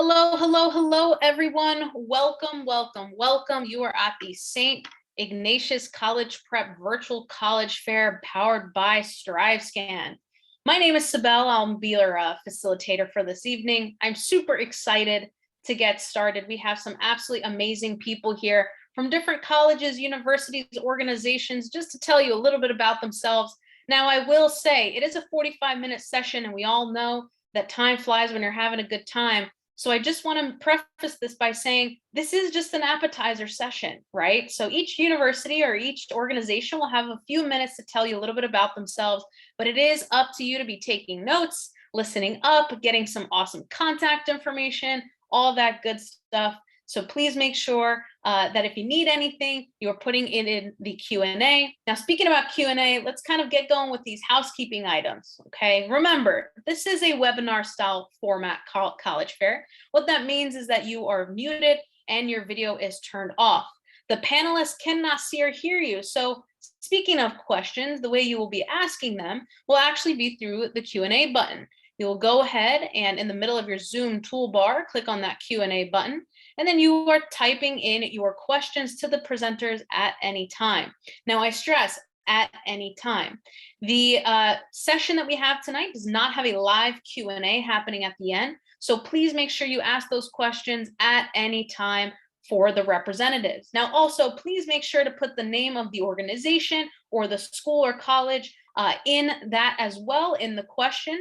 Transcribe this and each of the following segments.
Hello, hello, hello, everyone. Welcome, welcome, welcome. You are at the St. Ignatius College Prep Virtual College Fair powered by StriveScan. My name is Sibel. I'll be your facilitator for this evening. I'm super excited to get started. We have some absolutely amazing people here from different colleges, universities, organizations, just to tell you a little bit about themselves. Now, I will say it is a 45-minute session, and we all know that time flies when you're having a good time. So I just want to preface this by saying this is just an appetizer session, right? So each university or each organization will have a few minutes to tell you a little bit about themselves, but it is up to you to be taking notes, listening up, getting some awesome contact information, all that good stuff. So please make sure that if you need anything, you're putting it in the Q&A. Now, speaking about Q&A, let's kind of get going with these housekeeping items, okay? Remember, this is a webinar style format college fair. What that means is that you are muted and your video is turned off. The panelists cannot see or hear you. So speaking of questions, the way you will be asking them will actually be through the Q&A button. You will go ahead and in the middle of your Zoom toolbar, click on that Q&A button. And then you are typing in your questions to the presenters at any time. Now, I stress at any time. The session that we have tonight does not have a live Q&A happening at the end. So please make sure you ask those questions at any time for the representatives. Now, also, please make sure to put the name of the organization or the school or college in that as well in the question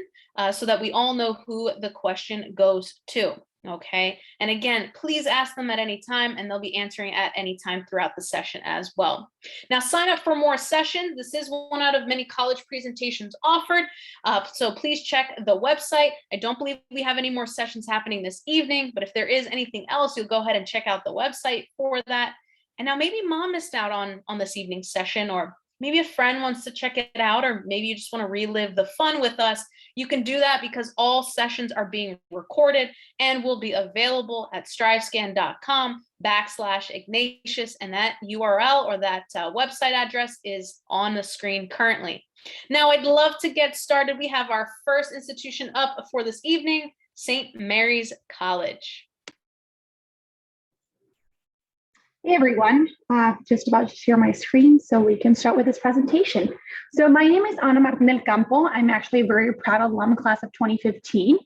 so that we all know who the question goes to. Okay. And again, please ask them at any time and they'll be answering at any time throughout the session as well. Now, sign up for more sessions. This is one out of many college presentations offered. So please check the website. I don't believe we have any more sessions happening this evening, but if there is anything else, you'll go ahead and check out the website for that. And now maybe mom missed out on this evening's session, or maybe a friend wants to check it out, or maybe you just want to relive the fun with us. You can do that because all sessions are being recorded and will be available at strivescan.com/Ignatius. And that URL or that website address is on the screen currently. Now, I'd love to get started. We have our first institution up for this evening, St. Mary's College. Hey everyone, just about to share my screen so we can start with this presentation. So my name is Ana Martin del Campo. I'm actually a very proud alum class of 2015.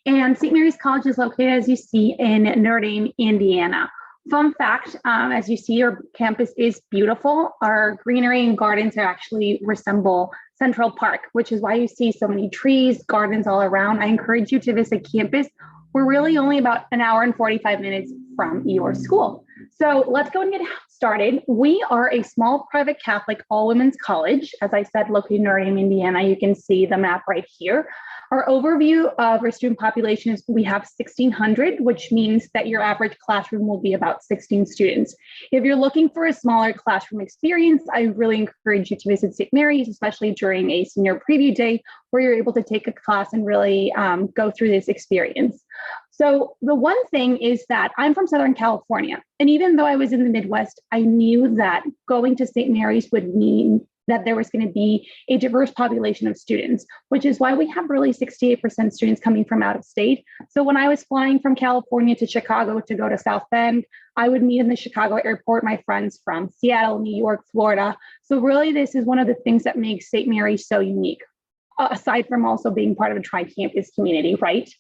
And St. Mary's College is located, as you see, in Notre, Indiana. Fun fact, as you see, our campus is beautiful. Our greenery and gardens actually resemble Central Park, which is why you see so many trees, gardens all around. I encourage you to visit campus. We're really only about an hour and 45 minutes from your school. So let's go and get started. We are a small private Catholic all-women's college, as I said, located in Notre, Indiana. You can see the map right here. Our overview of our student population is we have 1,600, which means that your average classroom will be about 16 students. If you're looking for a smaller classroom experience, I really encourage you to visit St. Mary's, especially during a senior preview day, where you're able to take a class and really go through this experience. So the one thing is that I'm from Southern California, and even though I was in the Midwest, I knew that going to St. Mary's would mean that there was going to be a diverse population of students, which is why we have really 68% students coming from out of state. So when I was flying from California to Chicago to go to South Bend, I would meet in the Chicago airport my friends from Seattle, New York, Florida. So really, this is one of the things that makes St. Mary's so unique, aside from also being part of a tri-campus community, right?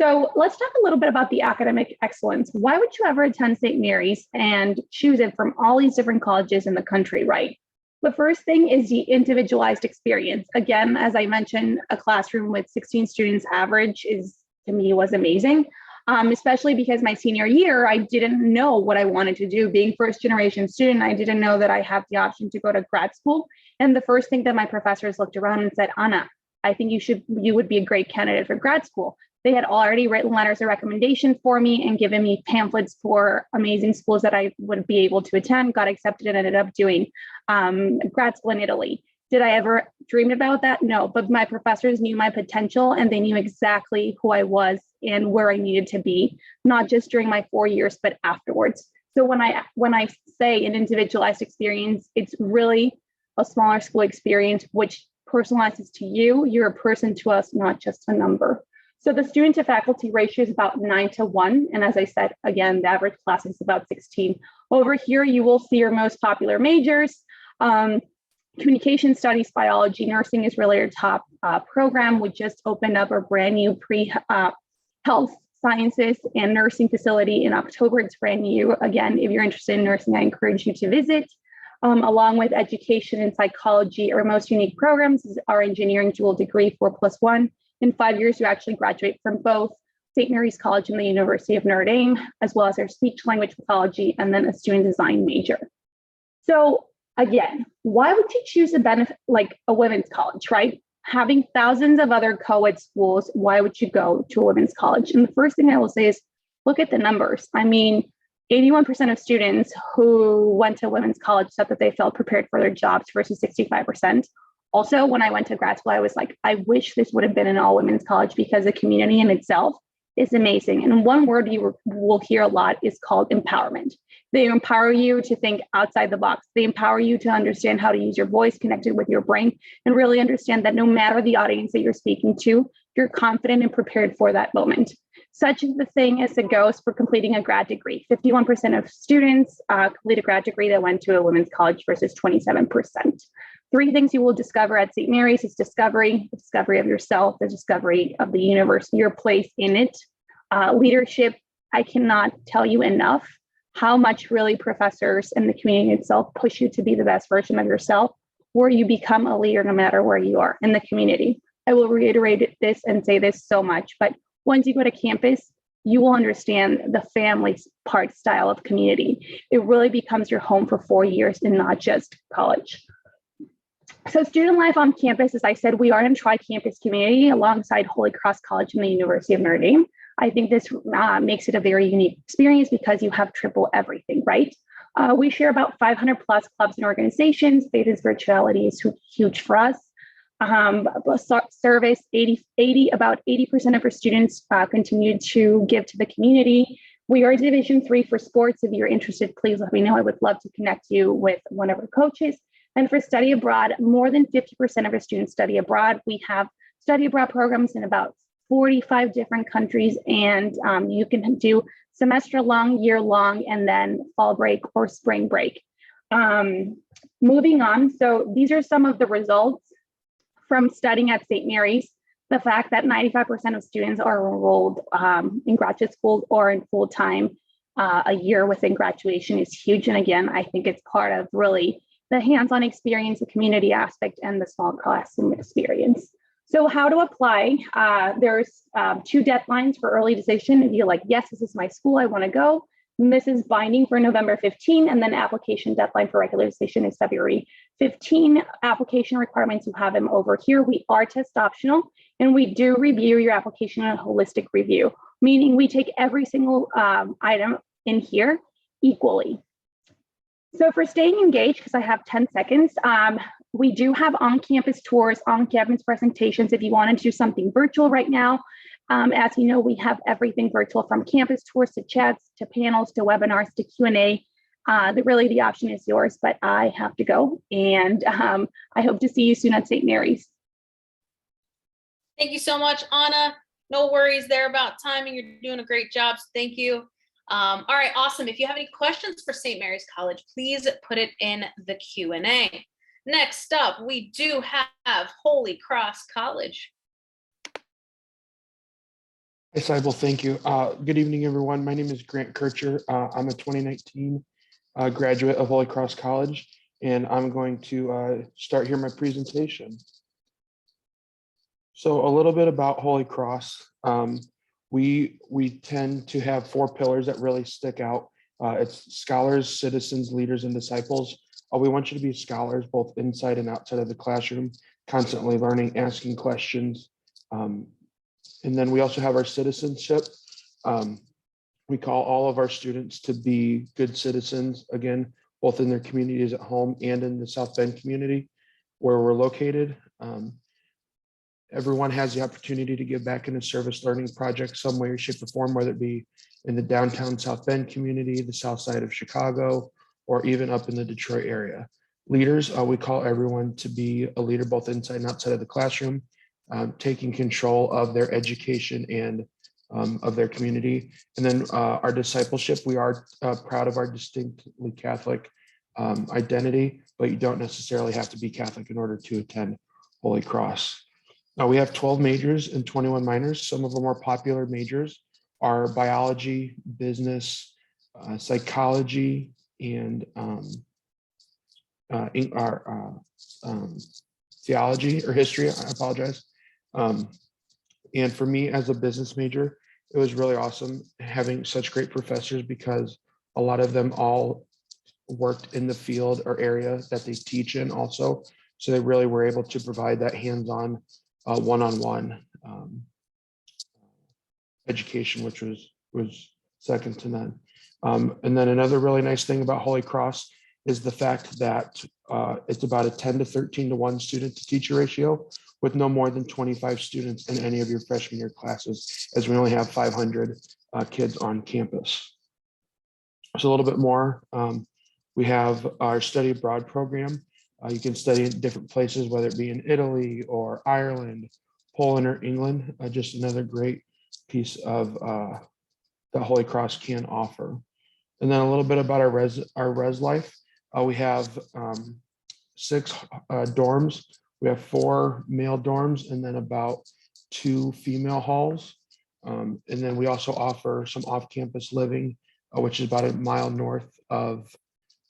So let's talk a little bit about the academic excellence. Why would you ever attend St. Mary's and choose it from all these different colleges in the country, right? The first thing is the individualized experience. Again, as I mentioned, a classroom with 16 students average to me, was amazing, especially because my senior year, I didn't know what I wanted to do. Being first generation student, I didn't know that I have the option to go to grad school. And the first thing that my professors looked around and said, Ana, I think you would be a great candidate for grad school. They had already written letters of recommendation for me and given me pamphlets for amazing schools that I would be able to attend, got accepted, and ended up doing grad school in Italy. Did I ever dream about that? No, but my professors knew my potential and they knew exactly who I was and where I needed to be, not just during my 4 years, but afterwards. So when I say an individualized experience, it's really a smaller school experience, which personalizes to you. You're a person to us, not just a number. So the student to faculty ratio is about 9-1. And as I said, again, the average class is about 16. Over here, you will see your most popular majors. Communication studies, biology, nursing is really our top program. We just opened up a brand new health sciences and nursing facility in October. It's brand new. Again, if you're interested in nursing, I encourage you to visit. Along with education and psychology, our most unique programs is our engineering dual degree 4+1. In 5 years, you actually graduate from both St. Mary's College and the University of Notre Dame, as well as our speech language pathology, and then a student design major. So again, why would you choose a women's college, right? Having thousands of other co-ed schools, why would you go to a women's college? And the first thing I will say is, look at the numbers. I mean, 81% of students who went to women's college said that they felt prepared for their jobs versus 65%. Also, when I went to grad school, I was like, I wish this would have been an all women's college because the community in itself is amazing. And one word you will hear a lot is called empowerment. They empower you to think outside the box. They empower you to understand how to use your voice connected with your brain and really understand that no matter the audience that you're speaking to, you're confident and prepared for that moment. Such is the thing as it goes for completing a grad degree. 51% of students complete a grad degree that went to a women's college versus 27%. 3 things you will discover at St. Mary's is discovery, the discovery of yourself, the discovery of the universe, your place in it. Leadership, I cannot tell you enough how much really professors and the community itself push you to be the best version of yourself, where you become a leader no matter where you are in the community. I will reiterate this and say this so much, but once you go to campus, you will understand the family part style of community. It really becomes your home for 4 years and not just college. So student life on campus, as I said, we are in a tri-campus community alongside Holy Cross College and the University of Notre Dame. I think this makes it a very unique experience because you have triple everything, right? We share about 500 plus clubs and organizations. Beta's virtuality is huge for us. Service, about 80% of our students continue to give to the community. We are Division 3 for sports. If you're interested, please let me know. I would love to connect you with one of our coaches. And for study abroad, more than 50% of our students study abroad. We have study abroad programs in about 45 different countries, and you can do semester long, year long, and then fall break or spring break. Moving on, so these are some of the results from studying at St. Mary's. The fact that 95% of students are enrolled in graduate school or in full-time a year within graduation is huge. And again, I think it's part of really the hands-on experience, the community aspect, and the small classroom experience. So how to apply? There's 2 deadlines for early decision. If you're like, yes, this is my school, I want to go. And this is binding for November 15, and then application deadline for regular decision is February 15. Application requirements, you have them over here. We are test optional, and we do review your application in a holistic review, meaning we take every single item in here equally. So for staying engaged, because I have 10 seconds, we do have on-campus tours, on-campus presentations. If you want to do something virtual right now, as you know, we have everything virtual from campus tours to chats, to panels, to webinars, to Q&A. Really, the option is yours, but I have to go. And I hope to see you soon at St. Mary's. Thank you so much, Anna. No worries there about timing. You're doing a great job. So thank you. All right, awesome. If you have any questions for St. Mary's College, please put it in the Q&A. Next up, we do have Holy Cross College. Hi, Cybele, thank you. Good evening, everyone. My name is Grant Kircher. I'm a 2019 graduate of Holy Cross College, and I'm going to start here my presentation. So a little bit about Holy Cross. We tend to have 4 pillars that really stick out. It's scholars, citizens, leaders, and disciples. We want you to be scholars, both inside and outside of the classroom, constantly learning, asking questions. And then we also have our citizenship. We call all of our students to be good citizens, again, both in their communities at home and in the South Bend community where we're located. Everyone has the opportunity to give back in a service learning project some way, shape, or form, whether it be in the downtown South Bend community, the south side of Chicago, or even up in the Detroit area. Leaders, we call everyone to be a leader both inside and outside of the classroom. taking control of their education and of their community. And then our discipleship, we are proud of our distinctly Catholic identity, but you don't necessarily have to be Catholic in order to attend Holy Cross. Now we have 12 majors and 21 minors. Some of the more popular majors are biology, business, psychology, and theology or history. I apologize. And for me as a business major, it was really awesome having such great professors because a lot of them all worked in the field or area that they teach in also. So they really were able to provide that hands-on one-on-one education, which was second to none. And then another really nice thing about Holy Cross is the fact that it's about a 10 to 13 to 1 student to teacher ratio with no more than 25 students in any of your freshman year classes, as we only have 500 kids on campus. So a little bit more, we have our study abroad program. You can study in different places, whether it be in Italy or Ireland, Poland or England, just another great piece of that Holy Cross can offer. And then a little bit about our res life. We have 6 dorms. We have 4 male dorms and then about 2 female halls. And then we also offer some off-campus living, which is about a mile north of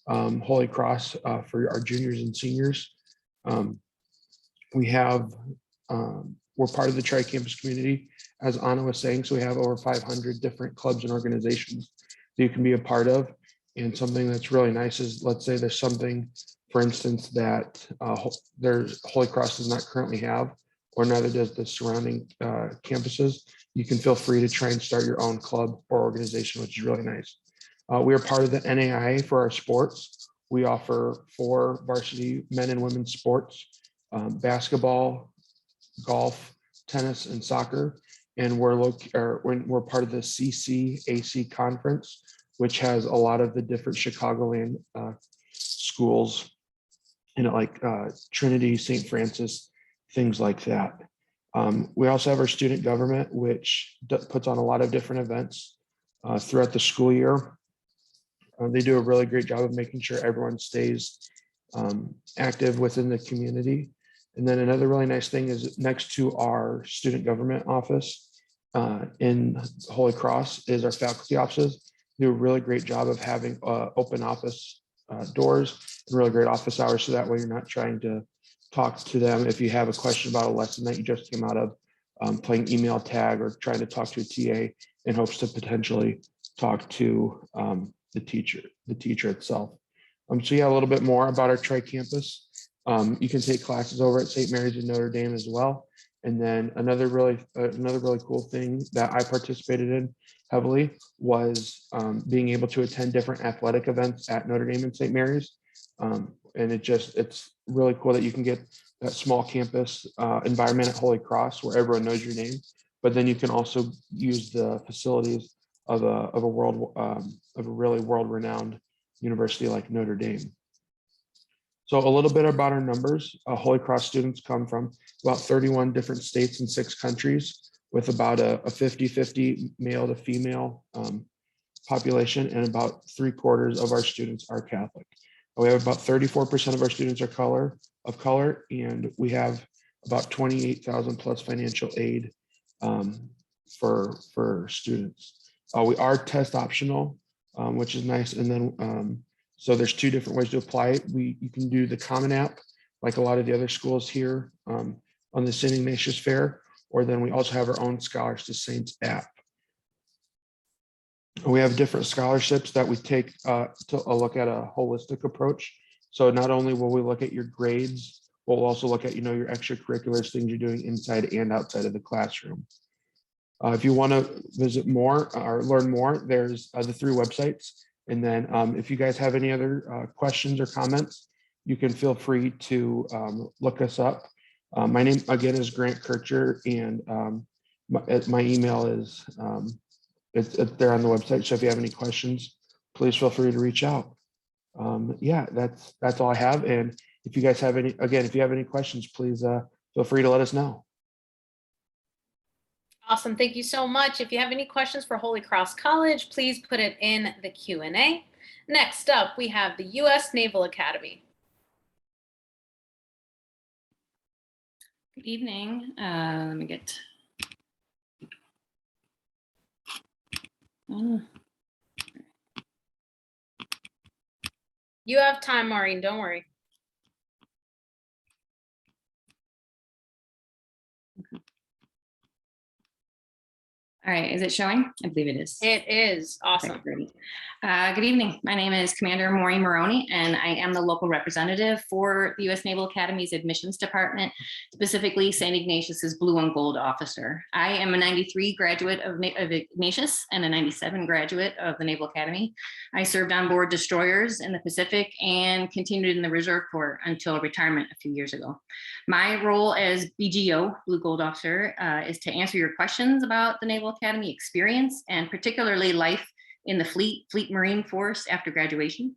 Holy Cross for our juniors and seniors. We have, we're part of the tri-campus community, as Anna was saying, so we have over 500 different clubs and organizations that you can be a part of. And something that's really nice is, let's say there's something, for instance, that there's Holy Cross does not currently have, or neither does the surrounding campuses. You can feel free to try and start your own club or organization, which is really nice. We are part of the NAIA for our sports. We offer 4 varsity men and women's sports, basketball, golf, tennis, and soccer. And we're part of the CCAC conference, which has a lot of the different Chicagoland schools, like Trinity, St. Francis, things like that. We also have our student government, which puts on a lot of different events throughout the school year. They do a really great job of making sure everyone stays active within the community. And then another really nice thing is next to our student government office in Holy Cross is our faculty offices. They do a really great job of having open office doors and really great office hours. So that way you're not trying to talk to them if you have a question about a lesson that you just came out of, playing email tag or trying to talk to a TA in hopes to potentially talk to the teacher itself. So yeah, a little bit more about our tri-campus. You can take classes over at St. Mary's in Notre Dame as well. And then another really cool thing that I participated in heavily was being able to attend different athletic events at Notre Dame and St. Mary's. And it's really cool that you can get that small campus environment at Holy Cross where everyone knows your name, but then you can also use the facilities of a really world-renowned university like Notre Dame. So a little bit about our numbers. Holy Cross students come from about 31 different states and 6 countries with about a 50-50 male to female population, and about 3/4 of our students are Catholic. We have about 34% of our students are of color, and we have about 28,000 plus financial aid for students. We are test optional, which is nice. And then so there's 2 different ways to apply it. You can do the Common App, like a lot of the other schools here on the St. Ignatius Fair, or then we also have our own Scholars to Saints app. We have different scholarships that we take to look at a holistic approach. So not only will we look at your grades, we'll also look at your extracurriculars, things you're doing inside and outside of the classroom. If you want to visit more or learn more, there's the 3 websites. And then if you guys have any other questions or comments, you can feel free to look us up. My name again is Grant Kircher, and my email is it's there on the website. So if you have any questions, please feel free to reach out. Yeah, that's all I have. And if you guys have any questions, please feel free to let us know. Awesome. Thank you so much. If you have any questions for Holy Cross College, please put it in the Q&A. Next up, we have the U.S. Naval Academy. Good evening. Let me get. You have time, Maureen. Don't worry. All right, is it showing? I believe it is. It is. Awesome. Okay, great. Good evening. My name is Commander Maureen Maroney, and I am the local representative for the U.S. Naval Academy's admissions department, specifically St. Ignatius's Blue and Gold officer. I am a 93 graduate of Ignatius and a 97 graduate of the Naval Academy. I served on board destroyers in the Pacific and continued in the Reserve Corps until retirement a few years ago. My role as BGO, Blue Gold officer, is to answer your questions about the Naval Academy experience and particularly life in the Fleet Marine Force after graduation.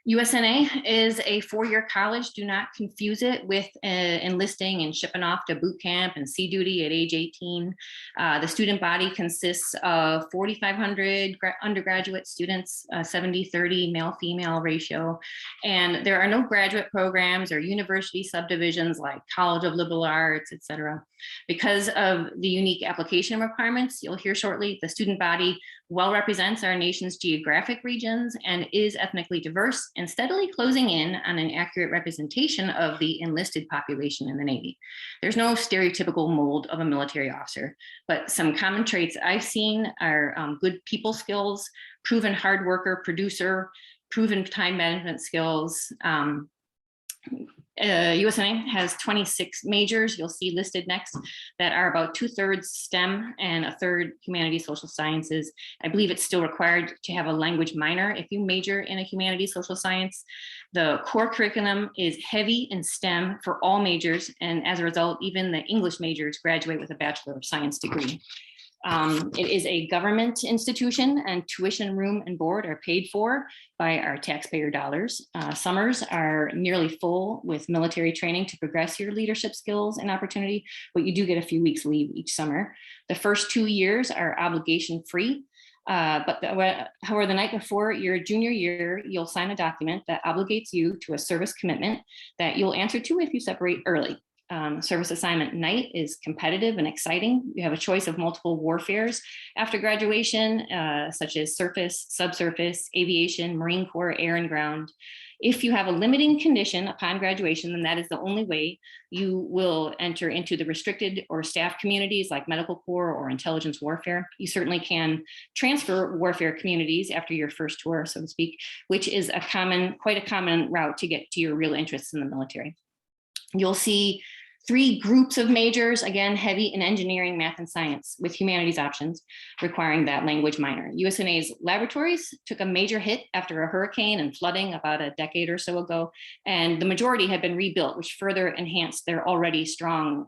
USNA is a four-year college. Do not confuse it with enlisting and shipping off to boot camp and sea duty at age 18. The student body consists of 4,500 undergraduate students, 70-30 male-female ratio. And there are no graduate programs or university subdivisions like College of Liberal Arts, et cetera. Because of the unique application requirements, you'll hear shortly, the student body well represents our nation's geographic regions and is ethnically diverse and steadily closing in on an accurate representation of the enlisted population in the Navy. There's no stereotypical mold of a military officer, but some common traits I've seen are good people skills, proven hard worker, producer, proven time management skills. USNA has 26 majors, you'll see listed next, that are about 2/3 STEM and 1/3 humanities, social sciences. I believe it's still required to have a language minor if you major in a humanities, social science. The core curriculum is heavy in STEM for all majors, and as a result, even the English majors graduate with a Bachelor of Science degree. It is a government institution, and tuition, room, and board are paid for by our taxpayer dollars. Summers are nearly full with military training to progress your leadership skills and opportunity, but you do get a few weeks leave each summer. The first 2 years are obligation free. However, the night before your junior year, you'll sign a document that obligates you to a service commitment that you'll answer to if you separate early. Service assignment night is competitive and exciting. You have a choice of multiple warfares after graduation, such as surface, subsurface, aviation, Marine Corps, air and ground. If you have a limiting condition upon graduation, then that is the only way you will enter into the restricted or staff communities like medical corps or intelligence warfare. You certainly can transfer warfare communities after your first tour, so to speak, which is quite a common route to get to your real interests in the military. You'll see 3 groups of majors, again, heavy in engineering, math, and science, with humanities options requiring that language minor. USNA's laboratories took a major hit after a hurricane and flooding about a decade or so ago, and the majority had been rebuilt, which further enhanced their already strong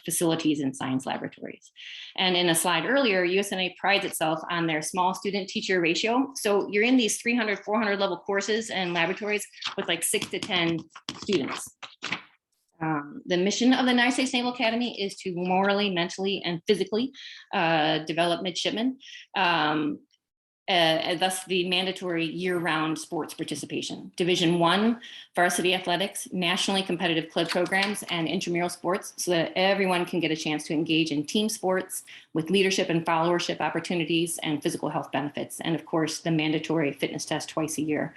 facilities in science laboratories. And in a slide earlier, USNA prides itself on their small student-teacher ratio. So you're in these 300, 400 level courses and laboratories with like 6 to 10 students. The mission of the United States Naval Academy is to morally, mentally, and physically develop midshipmen, thus the mandatory year-round sports participation. Division I, varsity athletics, nationally competitive club programs, and intramural sports, so that everyone can get a chance to engage in team sports with leadership and followership opportunities and physical health benefits, and of course, the mandatory fitness test twice a year.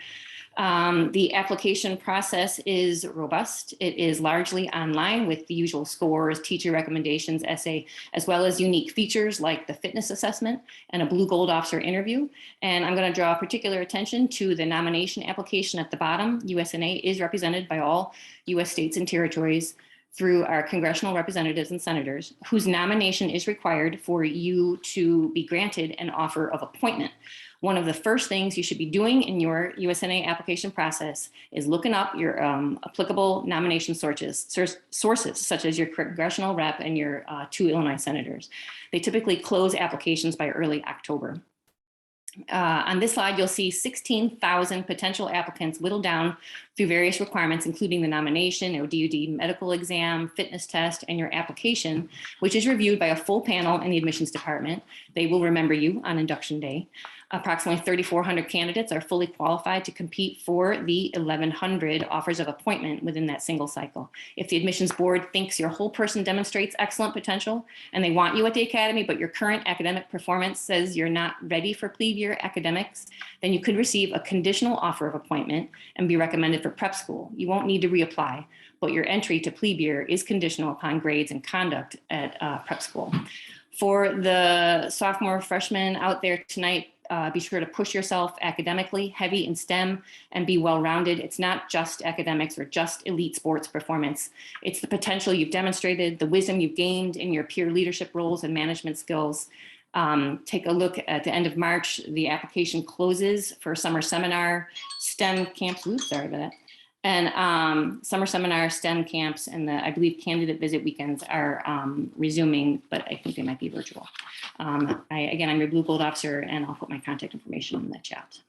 The application process is robust. It is largely online with the usual scores, teacher recommendations, essay, as well as unique features like the fitness assessment and a Blue Gold officer interview. And I'm going to draw particular attention to the nomination application at the bottom. USNA is represented by all US states and territories through our congressional representatives and senators, whose nomination is required for you to be granted an offer of appointment. One of the first things you should be doing in your USNA application process is looking up your applicable nomination sources, such as your congressional rep and your 2 Illinois senators. They typically close applications by early October. On this slide, you'll see 16,000 potential applicants whittled down through various requirements, including the nomination, or DoD medical exam, fitness test, and your application, which is reviewed by a full panel in the admissions department. They will remember you on induction day. Approximately 3,400 candidates are fully qualified to compete for the 1,100 offers of appointment within that single cycle. If the admissions board thinks your whole person demonstrates excellent potential and they want you at the academy, but your current academic performance says you're not ready for plebe year academics, then you could receive a conditional offer of appointment and be recommended for prep school. You won't need to reapply, but your entry to plebe year is conditional upon grades and conduct at prep school. For the sophomore, freshmen out there tonight, be sure to push yourself academically, heavy in STEM, and be well-rounded. It's not just academics or just elite sports performance. It's the potential you've demonstrated, the wisdom you've gained in your peer leadership roles and management skills. Take a look at the end of March. The application closes for summer seminar, STEM camps. Oops, sorry about that. And summer seminar, STEM camps, and I believe candidate visit weekends are resuming, but I think they might be virtual. Again, I'm your Blue Gold officer, and I'll put my contact information in the chat.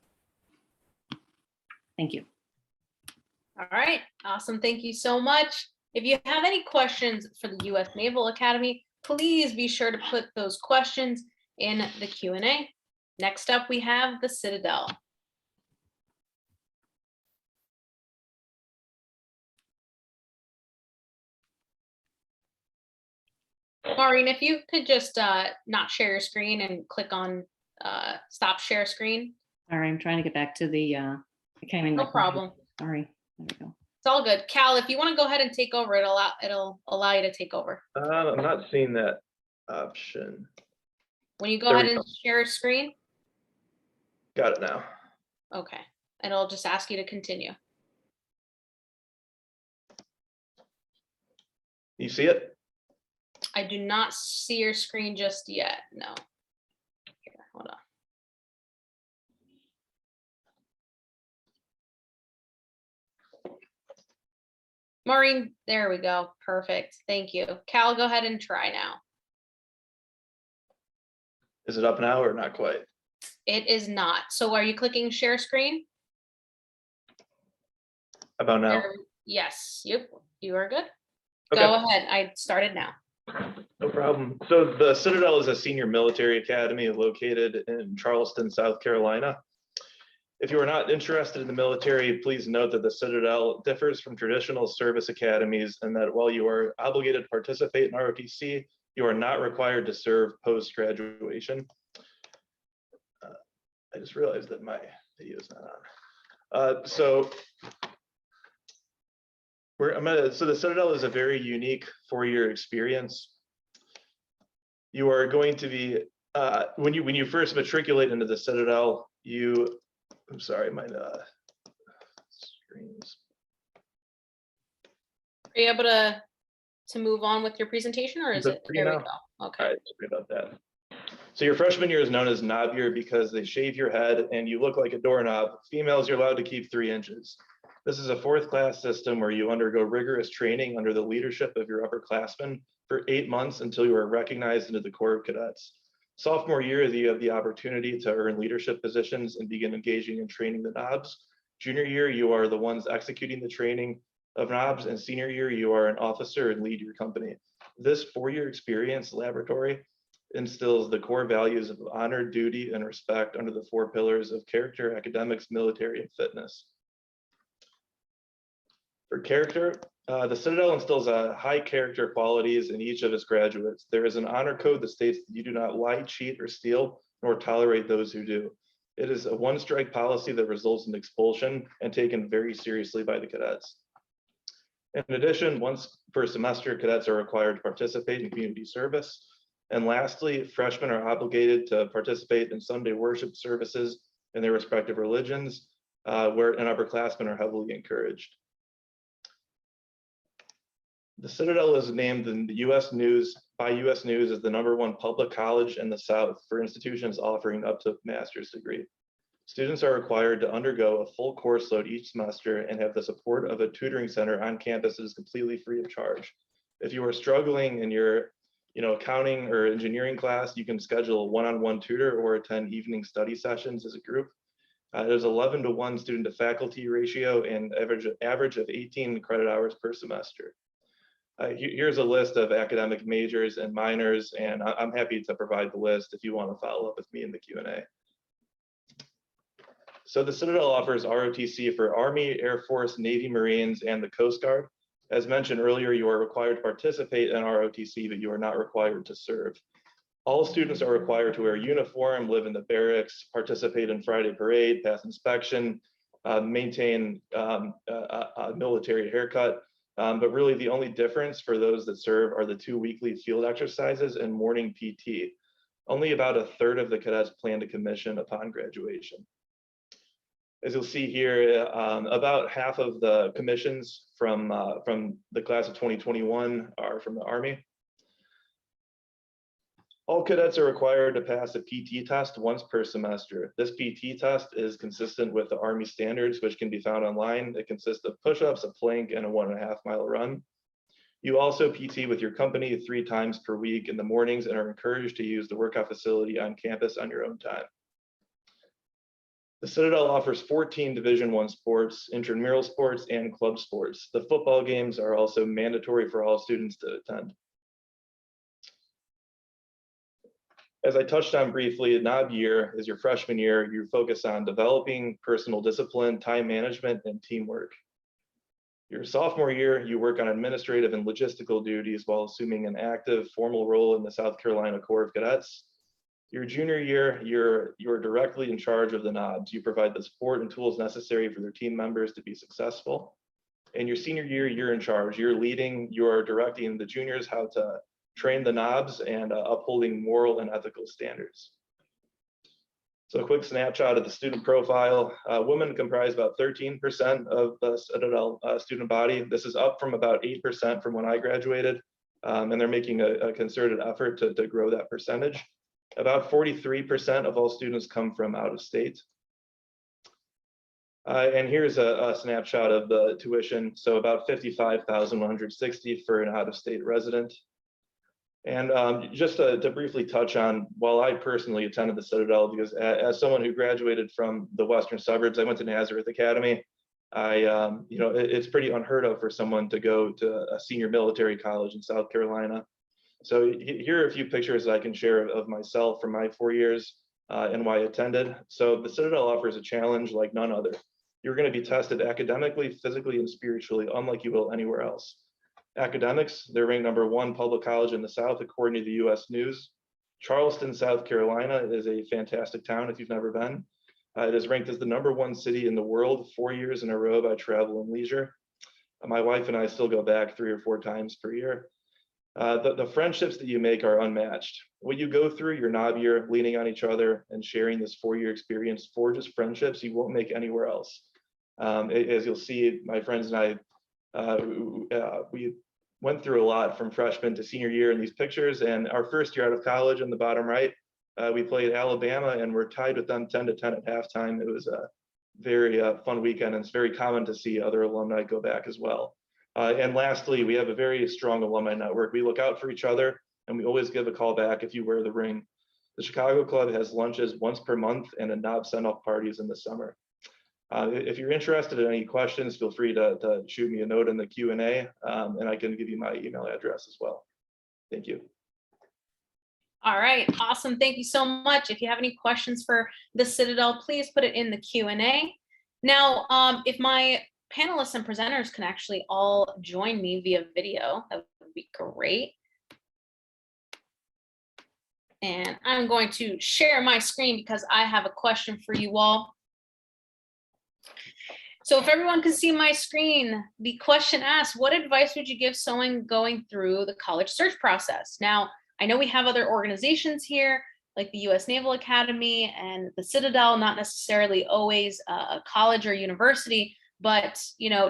Thank you. All right, awesome. Thank you so much. If you have any questions for the U.S. Naval Academy, please be sure to put those questions in the Q&A. Next up, we have the Citadel. Maureen, if you could just not share your screen and click on stop share screen. All right, I'm trying to get back to the, I can't even. No problem. Sorry, there we go. It's all good. Cal, if you want to go ahead and take over, it'll allow you to take over. I'm not seeing that option. When you go ahead and share a screen. Got it now. Okay, and it'll just ask you to continue. You see it? I do not see your screen just yet. No. Here, hold on. Maureen, there we go. Perfect. Thank you. Cal, go ahead and try now. Is it up now or not quite? It is not. So are you clicking share screen? About now? Yes. Yep. You are good. Okay. Go ahead. I started now. No problem. So the Citadel is a senior military academy located in Charleston, South Carolina. If you are not interested in the military, please note that the Citadel differs from traditional service academies and that while you are obligated to participate in ROTC, you are not required to serve post-graduation. I just realized that my video is not on. So the Citadel is a very unique four-year experience. You are going to be, when you first matriculate into the Citadel, I'm sorry, my screens. Are you able to move on with your presentation, or is it? There we go. Okay. All right, sorry about that. So your freshman year is known as knob year because they shave your head and you look like a doorknob. Females, you're allowed to keep 3 inches. This is a 4th class system where you undergo rigorous training under the leadership of your upperclassmen for 8 months until you are recognized into the Corps of Cadets. Sophomore year, you have the opportunity to earn leadership positions and begin engaging in training the knobs. Junior year, you are the ones executing the training of knobs, and senior year, you are an officer and lead your company. This 4-year experience laboratory instills the core values of honor, duty, and respect under the 4 pillars of character, academics, military, and fitness. For character, the Citadel instills high character qualities in each of its graduates. There is an honor code that states that you do not lie, cheat, or steal, nor tolerate those who do. It is a one-strike policy that results in expulsion and taken very seriously by the cadets. In addition, once per semester, cadets are required to participate in community service. And lastly, freshmen are obligated to participate in Sunday worship services in their respective religions, where upperclassmen are heavily encouraged. The Citadel is named in the U.S. News by U.S. News as the #1 public college in the South for institutions offering up to a master's degree. Students are required to undergo a full course load each semester and have the support of a tutoring center on campus that is completely free of charge. If you are struggling in your accounting or engineering class, you can schedule a one-on-one tutor or attend evening study sessions as a group. There's 11-to-1 student to faculty ratio and average of 18 credit hours per semester. Here's a list of academic majors and minors, and I'm happy to provide the list if you want to follow up with me in the Q&A. So the Citadel offers ROTC for Army, Air Force, Navy, Marines, and the Coast Guard. As mentioned earlier, you are required to participate in ROTC, but you are not required to serve. All students are required to wear uniform, live in the barracks, participate in Friday parade, pass inspection, maintain a military haircut. But really the only difference for those that serve are the 2 weekly field exercises and morning PT. Only about a third of the cadets plan to commission upon graduation. As you'll see here, about half of the commissions from the class of 2021 are from the Army. All cadets are required to pass a PT test once per semester. This PT test is consistent with the Army standards, which can be found online. It consists of push-ups, a plank, and a 1.5-mile run. You also PT with your company 3 times per week in the mornings and are encouraged to use the workout facility on campus on your own time. The Citadel offers 14 Division I sports, intramural sports, and club sports. The football games are also mandatory for all students to attend. As I touched on briefly, NOB year is your freshman year. You focus on developing personal discipline, time management, and teamwork. Your sophomore year, you work on administrative and logistical duties while assuming an active formal role in the South Carolina Corps of Cadets. Your junior year, you're directly in charge of the NOBs. You provide the support and tools necessary for their team members to be successful. And your senior year, you're in charge. You're leading, you're directing the juniors how to train the NOBs and upholding moral and ethical standards. So a quick snapshot of the student profile. Women comprise about 13% of the Citadel student body. This is up from about 8% from when I graduated, and they're making a concerted effort to grow that percentage. About 43% of all students come from out of state. And here's a snapshot of the tuition. So about $55,160 for an out-of-state resident. And just to briefly touch on, while I personally attended the Citadel, because as someone who graduated from the western suburbs, I went to Nazareth Academy. It's pretty unheard of for someone to go to a senior military college in South Carolina. So here are a few pictures I can share of myself from my 4 years and why I attended. So the Citadel offers a challenge like none other. You're going to be tested academically, physically, and spiritually, unlike you will anywhere else. Academics, they're ranked #1 public college in the South, according to the US News. Charleston, South Carolina is a fantastic town if you've never been. It is ranked as the #1 city in the world 4 years in a row by Travel and Leisure. My wife and I still go back 3 or 4 times per year. The friendships that you make are unmatched. When you go through your NOB year, leaning on each other and sharing this 4-year experience forges friendships you won't make anywhere else. As you'll see, my friends and I, we went through a lot from freshman to senior year in these pictures. And our first year out of college on the bottom right, we played Alabama and we're tied with them 10-10 at halftime. It was a very fun weekend, and it's very common to see other alumni go back as well. And lastly, we have a very strong alumni network. We look out for each other and we always give a call back if you wear the ring. The Chicago Club has lunches once per month and a NOB send-off parties in the summer. If you're interested in any questions, feel free to shoot me a note in the Q&A, and I can give you my email address as well. Thank you. All right, awesome. Thank you so much. If you have any questions for the Citadel, please put it in the Q&A. Now, if my panelists and presenters can actually all join me via video, that would be great. And I'm going to share my screen because I have a question for you all. So if everyone can see my screen, the question asks, what advice would you give someone going through the college search process? Now, I know we have other organizations here, like the US Naval Academy and the Citadel, not necessarily always a college or university, but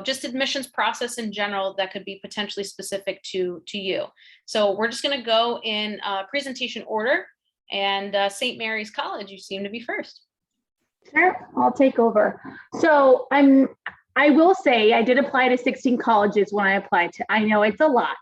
just admissions process in general that could be potentially specific to you. So we're just going to go in presentation order, and St. Mary's College, you seem to be first. Sure, I'll take over. So I will say I did apply to 16 colleges when I applied to, I know it's a lot,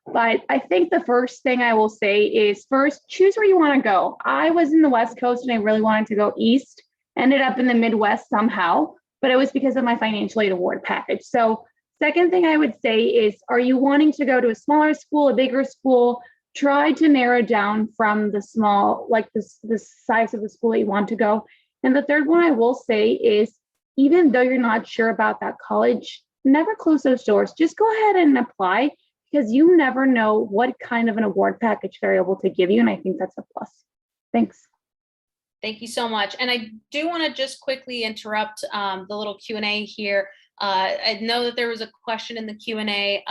But I think the first thing I will say is first, choose where you want to go. I was in the West Coast and I really wanted to go east, ended up in the Midwest somehow, but it was because of my financial aid award package. So second thing I would say is, are you wanting to go to a smaller school, a bigger school? Try to narrow down from the small, like the size of the school that you want to go. And the third one I will say is, even though you're not sure about that college, never close those doors. Just go ahead and apply, because you never know what kind of an award package they're able to give you. And I think that's a plus. Thanks. Thank you so much. And I do want to just quickly interrupt the little Q&A here. I know that there was a question in the Q&A.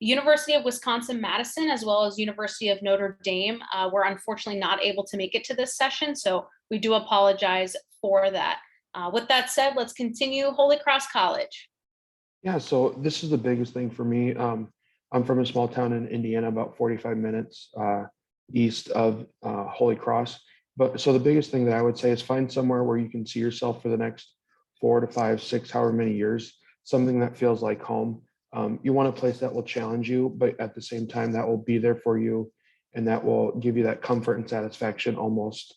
University of Wisconsin-Madison, as well as University of Notre Dame, were unfortunately not able to make it to this session. So we do apologize for that. With that said, let's continue. Holy Cross College. Yeah, so this is the biggest thing for me. I'm from a small town in Indiana, about 45 minutes east of Holy Cross. But so the biggest thing that I would say is find somewhere where you can see yourself for the next 4 to 5, 6, however many years, something that feels like home. You want a place that will challenge you, but at the same time that will be there for you and that will give you that comfort and satisfaction almost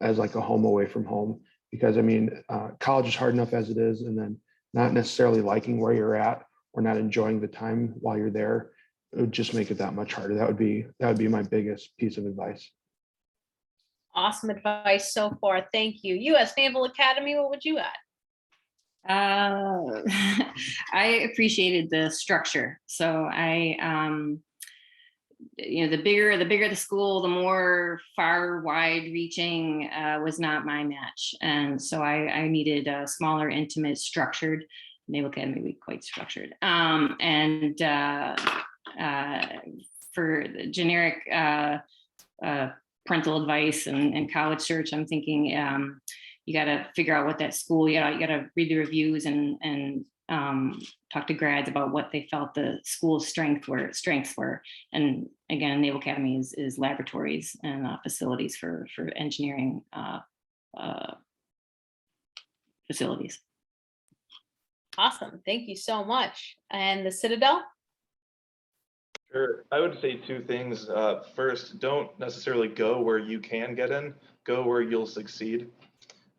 as like a home away from home. Because I mean, college is hard enough as it is, and then not necessarily liking where you're at or not enjoying the time while you're there, it would just make it that much harder. That would be my biggest piece of advice. Awesome advice so far. Thank you. U.S. Naval Academy, what would you add? I appreciated the structure. So the bigger the school, the more far wide reaching was not my match. And so I needed a smaller, intimate, structured. Naval Academy be quite structured. And for the generic parental advice and college search, I'm thinking you got to figure out what that school, you got to read the reviews and talk to grads about what they felt the school's strengths were. And again, Naval Academy is laboratories and facilities for engineering facilities. Awesome. Thank you so much. And the Citadel? Sure. I would say two things. First, don't necessarily go where you can get in, go where you'll succeed.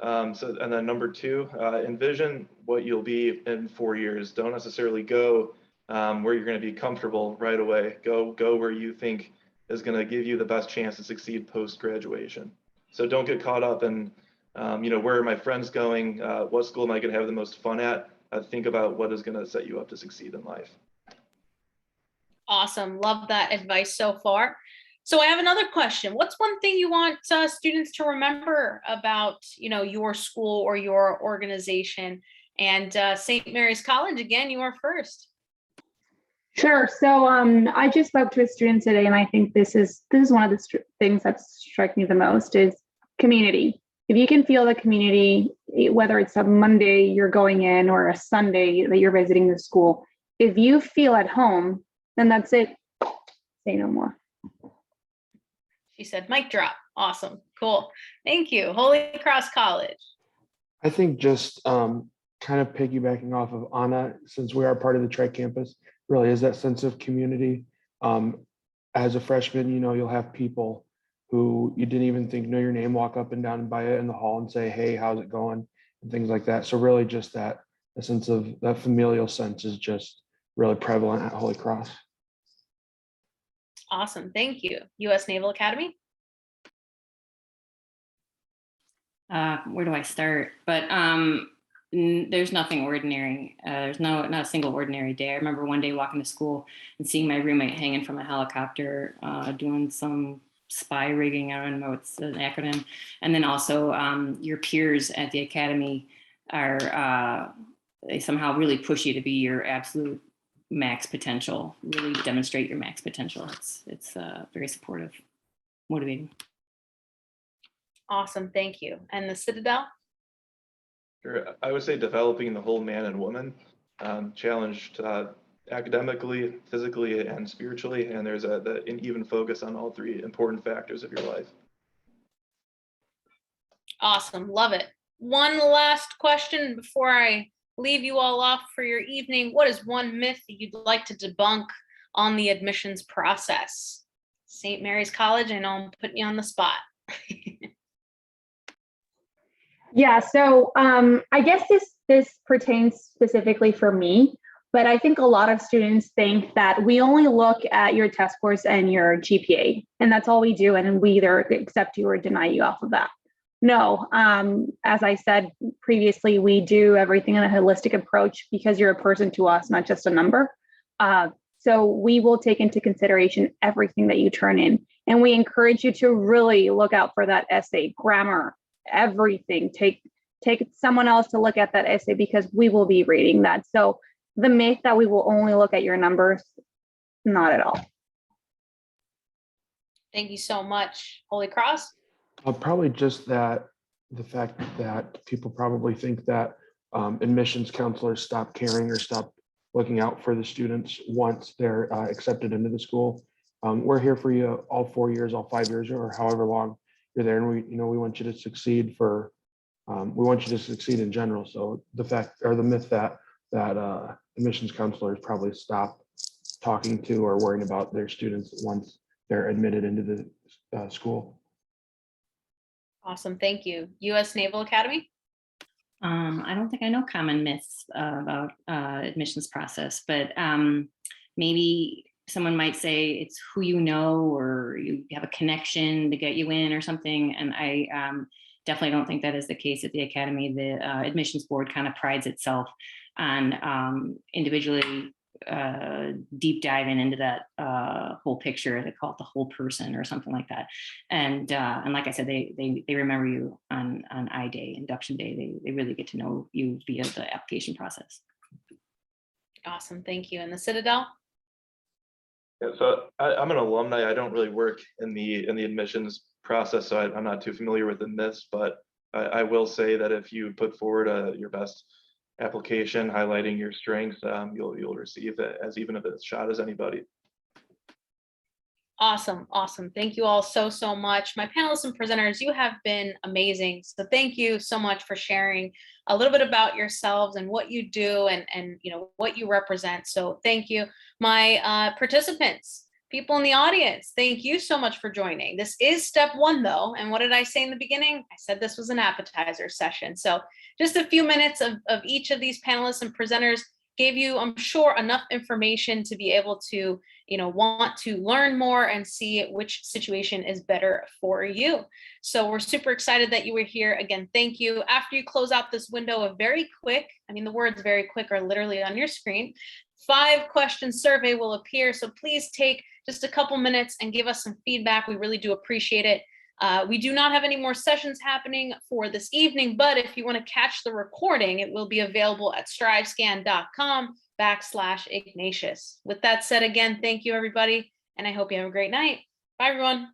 And then number two, envision what you'll be in 4 years. Don't necessarily go where you're going to be comfortable right away. Go where you think is going to give you the best chance to succeed post-graduation. So don't get caught up in, where are my friends going? What school am I going to have the most fun at? Think about what is going to set you up to succeed in life. Awesome. Love that advice so far. So I have another question. What's one thing you want students to remember about, your school or your organization? And St. Mary's College, again, you are first. Sure. So I just spoke to a student today, and I think this is one of the things that strike me the most is community. If you can feel the community, whether it's a Monday you're going in or a Sunday that you're visiting the school, if you feel at home, then that's it. Say no more. She said, mic drop. Awesome. Cool. Thank you. Holy Cross College. I think just kind of piggybacking off of Anna, since we are part of the tri-campus, really is that sense of community. As a freshman, you'll have people who you didn't even think know your name, walk up and down by it in the hall and say, hey, how's it going? And things like that. So really just that a sense of that familial sense is just really prevalent at Holy Cross. Awesome. Thank you. U.S. Naval Academy. Where do I start? But there's nothing ordinary. There's not a single ordinary day. I remember one day walking to school and seeing my roommate hanging from a helicopter doing some spy rigging. I don't know what's an acronym. And then also your peers at the academy are they somehow really push you to be your absolute max potential, really demonstrate your max potential. It's very supportive, motivating. Awesome. Thank you. And the Citadel? Sure. I would say developing the whole man and woman, challenged academically, physically, and spiritually. And there's an even focus on all three important factors of your life. Awesome. Love it. One last question before I leave you all off for your evening. What is one myth that you'd like to debunk on the admissions process? St. Mary's College, I know I'm putting you on the spot. Yeah, so I guess this pertains specifically for me, but I think a lot of students think that we only look at your test scores and your GPA, and that's all we do, and we either accept you or deny you off of that. No, as I said previously, we do everything in a holistic approach because you're a person to us, not just a number. So we will take into consideration everything that you turn in, and we encourage you to really look out for that essay, grammar, everything. Take someone else to look at that essay because we will be reading that. So the myth that we will only look at your numbers, not at all. Thank you so much. Holy Cross? Probably just that the fact that people probably think that admissions counselors stop caring or stop looking out for the students once they're accepted into the school. We're here for you all 4 years, all 5 years, or however long you're there, and we want you to succeed we want you to succeed in general. So the fact or the myth that admissions counselors probably stop talking to or worrying about their students once they're admitted into the school. Awesome, thank you. U.S. Naval Academy? I don't think I know common myths about admissions process, but maybe someone might say it's who you know or you have a connection to get you in or something. And I definitely don't think that is the case at the Academy. The admissions board kind of prides itself on individually deep diving into that whole picture. They call it the whole person or something like that. And like I said, they remember you on I Day, induction day. They really get to know you via the application process. Awesome, thank you. And the Citadel? Yeah, so I'm an alumni. I don't really work in the admissions process, so I'm not too familiar with the myths, but I will say that if you put forward your best application highlighting your strengths, you'll receive it as even if it's shot as anybody. Awesome, awesome. Thank you all so much. My panelists and presenters, you have been amazing. So thank you so much for sharing a little bit about yourselves and what you do and what you represent. So thank you. My participants, people in the audience, thank you so much for joining. This is step one though. And what did I say in the beginning? I said this was an appetizer session. So just a few minutes of each of these panelists and presenters gave you, I'm sure, enough information to be able to want to learn more and see which situation is better for you. So we're super excited that you were here. Again, thank you. After you close out this window, a very quick, the words very quick are literally on your screen, 5-question survey will appear. So please take just a couple minutes and give us some feedback. We really do appreciate it. We do not have any more sessions happening for this evening, but if you want to catch the recording, it will be available at strivescan.com/Ignatius. With that said, again, thank you, everybody, and I hope you have a great night. Bye, everyone.